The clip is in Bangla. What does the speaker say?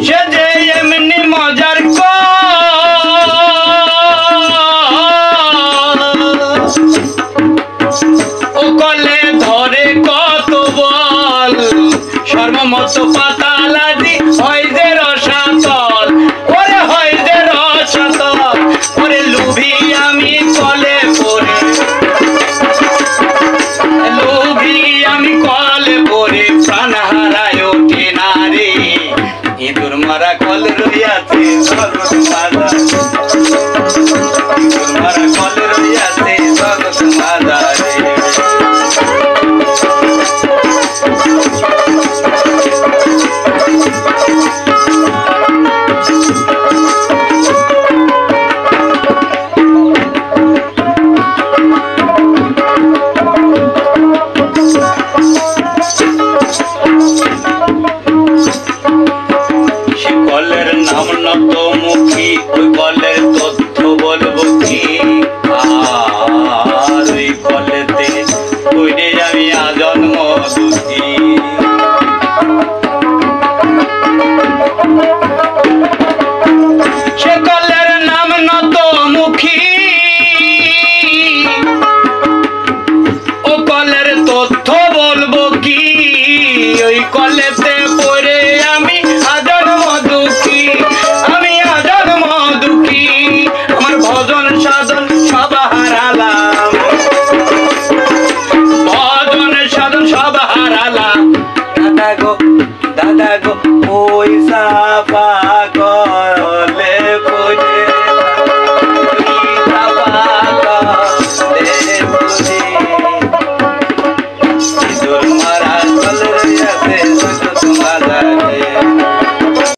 সে যে এমনি মজার ও কলে ধরে কত বল সর্বমত পাতালাদি হয় যে রসাতল ওরে হয় যে রসাতল ওরে লুভি আমি কলে পড়ে লুভি আমি কলে পড়ে প্রাণ হারায় ওঠে না রে ইঁদুর মারা কল রইয়াছে জগৎ মাদা ইঁদুর মারা কল রইয়াছে জগৎ মাদা রে কলের নাম নত মুখী ওই কলের তথ্য বলবো কি আর ওই কলেতে কইরে আমি আজন্ম দুঃখী